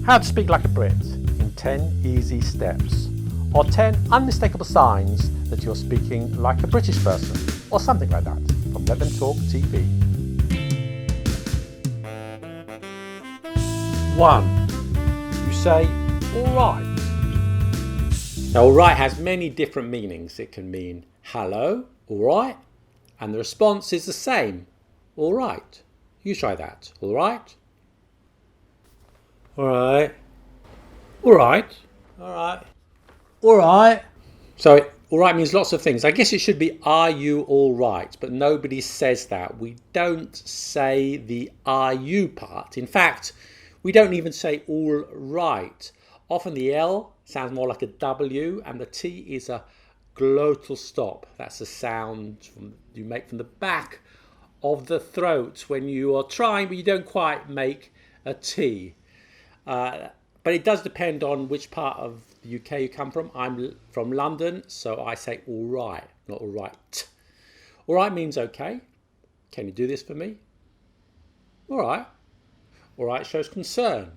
How to speak like a Brit in 10 easy steps, or 10 unmistakable signs that you're speaking like a British person, or something like that, from LetThemTalkTV. 1. You say, alright. Now, alright has many different meanings. It can mean hello, alright, and the response is the same, alright. You try that, alright. Alright. Alright. Alright. Alright. So, alright means lots of things. I guess it should be, are you alright? But nobody says that. We don't say the are you part. In fact, we don't even say all right. Often the L sounds more like a W and the T is a glottal stop. That's a sound you make from the back of the throat when you are trying, but you don't quite make a T. But it does depend on which part of the UK you come from. I'm from London, so I say all right, not all right. All right means okay. Can you do this for me? All right. All right shows concern.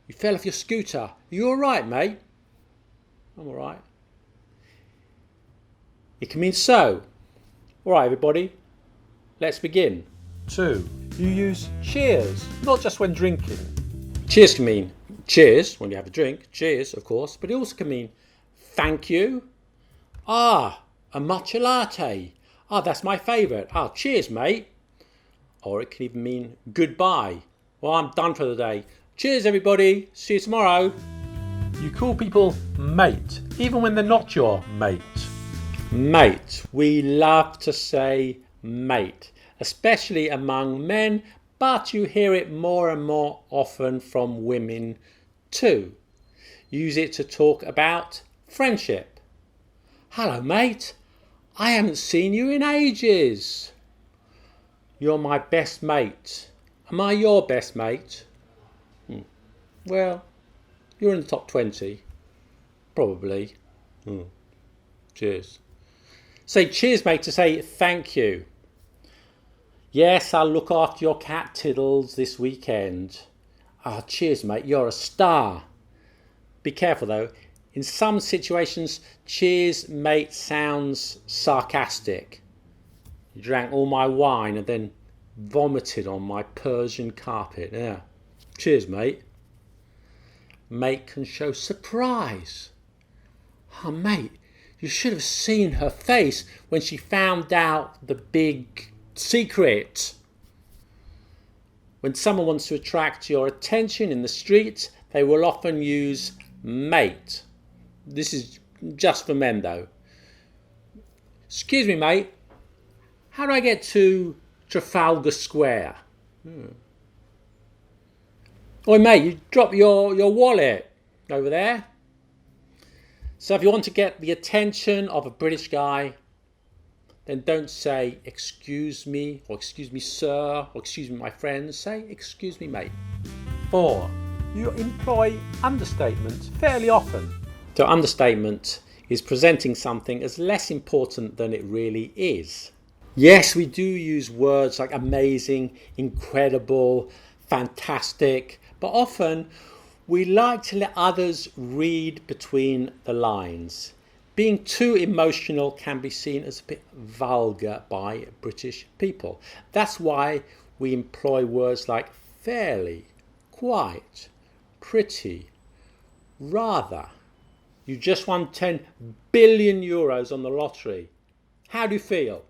You fell off your scooter. Are you all right, mate? I'm all right. It can mean so. All right, everybody. Let's begin. 2. You use cheers, not just when drinking. Cheers can mean cheers when you have a drink, cheers of course, but it also can mean thank you. A matcha latte. That's my favourite. Cheers mate. Or it can even mean goodbye. Well, I'm done for the day. Cheers everybody, see you tomorrow. You call people mate, even when they're not your mate. Mate, we love to say mate, especially among men, but you hear it more and more often from women too. Use it to talk about friendship. Hello mate, I haven't seen you in ages. You're my best mate. Am I your best mate? Well, you're in the top 20. Probably. Cheers. Say cheers mate to say thank you. Yes, I'll look after your cat Tiddles this weekend. Cheers mate, you're a star. Be careful though. In some situations, cheers mate sounds sarcastic. You drank all my wine and then vomited on my Persian carpet. Yeah. Cheers mate. Mate can show surprise. Mate, you should have seen her face when she found out the big secret. When someone wants to attract your attention in the street, they will often use mate. This is just for men though. Excuse me mate, how do I get to Trafalgar Square? Oi mate, you dropped your wallet over there. So if you want to get the attention of a British guy, then don't say excuse me or excuse me sir or excuse me my friend. Say excuse me mate. 4. You employ understatement fairly often. So understatement is presenting something as less important than it really is. Yes, we do use words like amazing, incredible, fantastic, but often we like to let others read between the lines. Being too emotional can be seen as a bit vulgar by British people. That's why we employ words like fairly, quite, pretty, rather. You just won 10 billion euros on the lottery. How do you feel?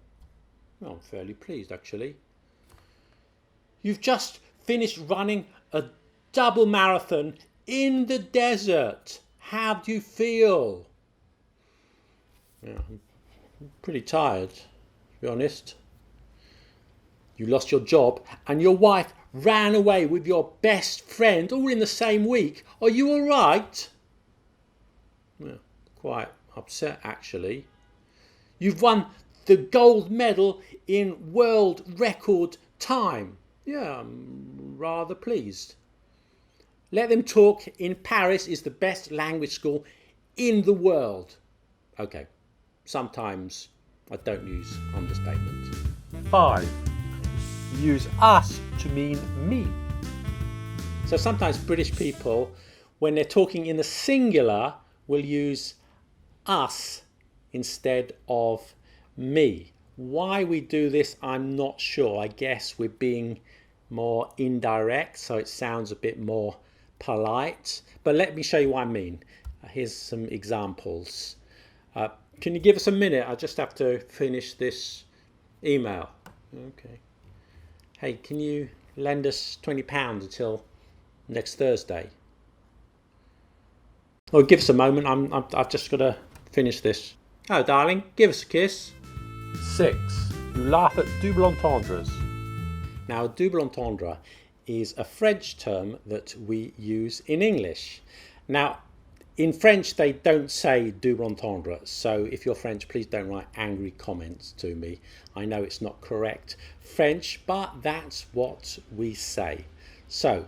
Well, I'm fairly pleased actually. You've just finished running a double marathon in the desert. How do you feel? Yeah, I'm pretty tired, to be honest. You lost your job and your wife ran away with your best friend all in the same week. Are you all right? Yeah, quite upset actually. You've won the gold medal in world record time. Yeah, I'm rather pleased. LetThemTalk in Paris is the best language school in the world. Okay, sometimes I don't use understatement. 5. Use us to mean me. So sometimes British people, when they're talking in the singular, will use us instead of me. Why we do this, I'm not sure. I guess we're being more indirect, so it sounds a bit more polite. But let me show you what I mean. Here's some examples. Can you give us a minute? I just have to finish this email. Okay. Hey, can you lend us £20 until next Thursday? Oh, give us a moment. I've just got to finish this. Oh, darling, give us a kiss. 6. You laugh at double entendres. Now, double entendre is a French term that we use in English. Now, in French, they don't say double entendre. So if you're French, please don't write angry comments to me. I know it's not correct French, but that's what we say. So,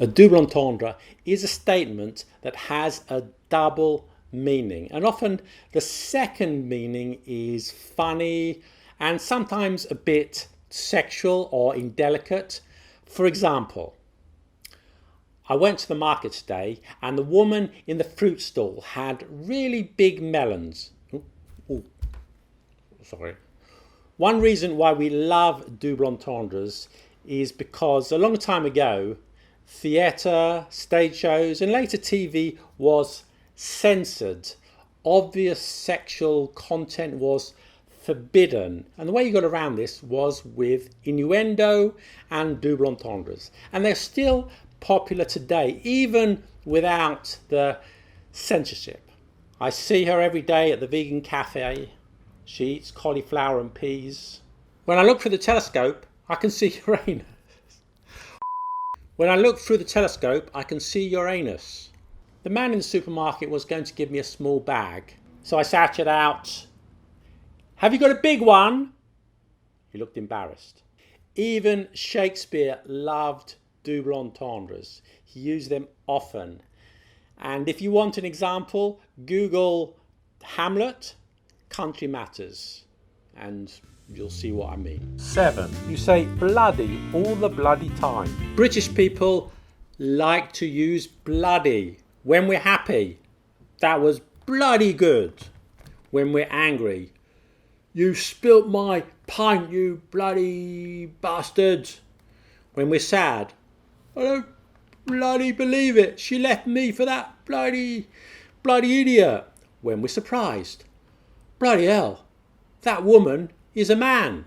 a double entendre is a statement that has a double meaning. And often the second meaning is funny and sometimes a bit sexual or indelicate. For example, I went to the market today and the woman in the fruit stall had really big melons. Sorry. One reason why we love double entendres is because a long time ago, theatre, stage shows and later TV was censored. Obvious sexual content was forbidden. And the way you got around this was with innuendo and double entendres. And they're still popular today, even without the censorship. I see her every day at the vegan cafe. She eats cauliflower and peas. When I look through the telescope, I can see Uranus. When I look through the telescope, I can see Uranus. The man in the supermarket was going to give me a small bag, so I shouted out, "Have you got a big one?" He looked embarrassed. Even Shakespeare loved double entendres. He used them often. And if you want an example, Google Hamlet, Country Matters, and you'll see what I mean. 7. You say bloody all the bloody time. British people like to use bloody when we're happy. That was bloody good. When we're angry, you spilt my pint, you bloody bastard. When we're sad, I don't bloody believe it. She left me for that bloody idiot. When we're surprised, bloody hell, that woman is a man.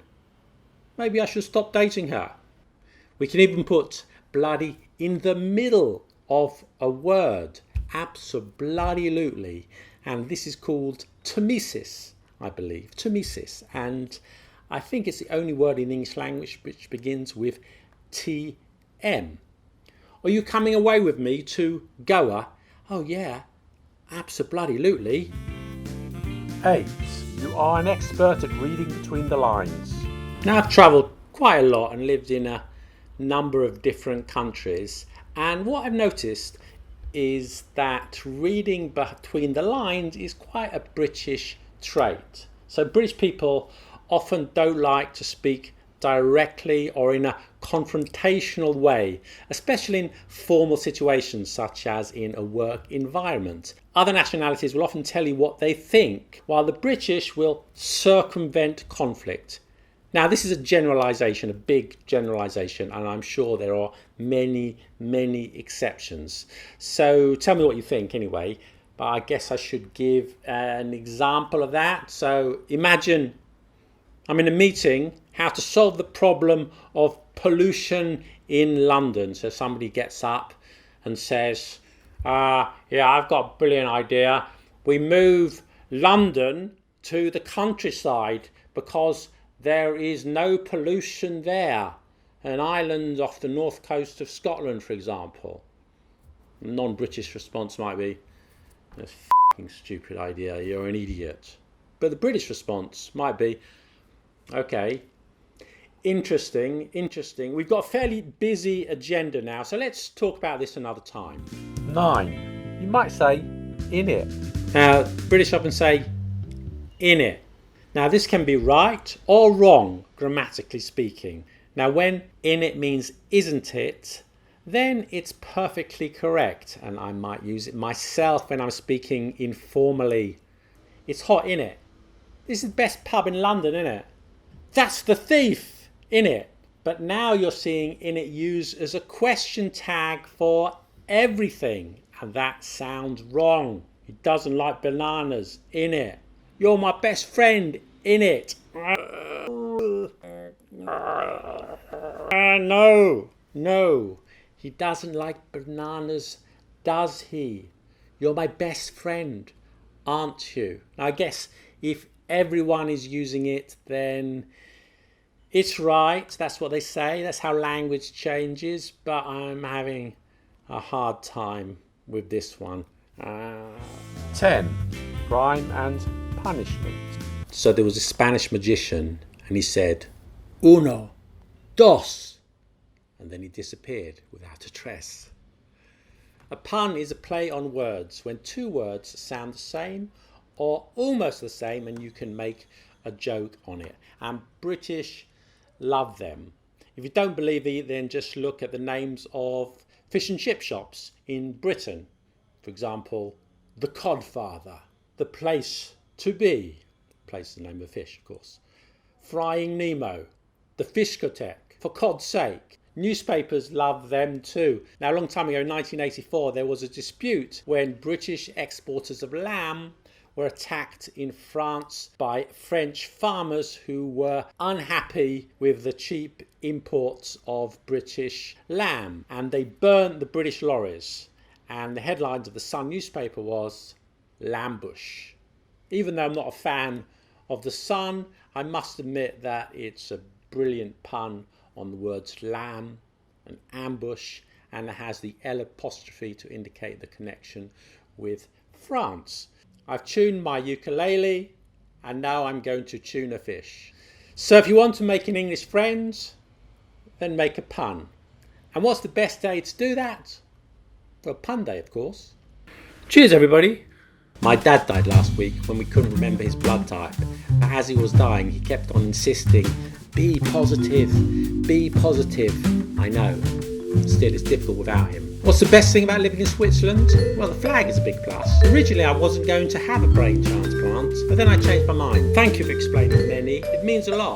Maybe I should stop dating her. We can even put bloody in the middle of a word. Abso-bloody-lutely. And this is called tomesis, I believe. Tomesis. And I think it's the only word in the English language which begins with TM. Are you coming away with me to Goa? Oh yeah, abso-bloody-lutely. 8. You are an expert at reading between the lines. Now, I've travelled quite a lot and lived in a number of different countries, and what I've noticed is that reading between the lines is quite a British trait. So British people often don't like to speak directly or in a confrontational way, especially in formal situations such as in a work environment. Other nationalities will often tell you what they think, while the British will circumvent conflict. Now, this is a generalisation, a big generalisation, and I'm sure there are many, many exceptions. So tell me what you think anyway, but I guess I should give an example of that. So imagine I'm in a meeting, how to solve the problem of pollution in London. So somebody gets up and says, yeah, I've got a brilliant idea. We move London to the countryside because there is no pollution there. An island off the north coast of Scotland, for example. A non-British response might be, that's a f***ing stupid idea, you're an idiot. But the British response might be, okay, interesting. We've got a fairly busy agenda now, so let's talk about this another time. 9. You might say, in it. Now, British often say, in it. Now, this can be right or wrong, grammatically speaking. Now, when in it means isn't it, then it's perfectly correct, and I might use it myself when I'm speaking informally. It's hot, innit? This is the best pub in London, innit? That's the thief, innit? But now you're seeing innit used as a question tag for everything, and that sounds wrong. He doesn't like bananas, innit? You're my best friend, innit? No, he doesn't like bananas, does he? You're my best friend, aren't you? I guess if everyone is using it, then it's right. That's what they say. That's how language changes. But I'm having a hard time with this one. 10. Crime and punishment. So there was a Spanish magician and he said, uno, dos, and then he disappeared without a trace. A pun is a play on words when two words sound the same or almost the same and you can make a joke on it. And British love them. If you don't believe me, then just look at the names of fish and chip shops in Britain. For example, the Codfather, the Place to Be, place the name of fish, of course. Frying Nemo, the Fishcotheque, for cod's sake. Newspapers love them too. Now, a long time ago, in 1984, there was a dispute when British exporters of lamb were attacked in France by French farmers who were unhappy with the cheap imports of British lamb, and they burnt the British lorries. And the headlines of the Sun newspaper was Lambush. Even though I'm not a fan of the Sun, I must admit that it's a brilliant pun on the words lamb and ambush, and it has the L apostrophe to indicate the connection with France. I've tuned my ukulele and now I'm going to tune a fish. So if you want to make an English friend, then make a pun. And what's the best day to do that? Well, pun day, of course. Cheers, everybody. My dad died last week when we couldn't remember his blood type. But as he was dying, he kept on insisting, be positive, be positive. I know. Still, it's difficult without him. What's the best thing about living in Switzerland? Well, the flag is a big plus. Originally, I wasn't going to have a brain transplant, but then I changed my mind. Thank you for explaining, Lenny. It means a lot.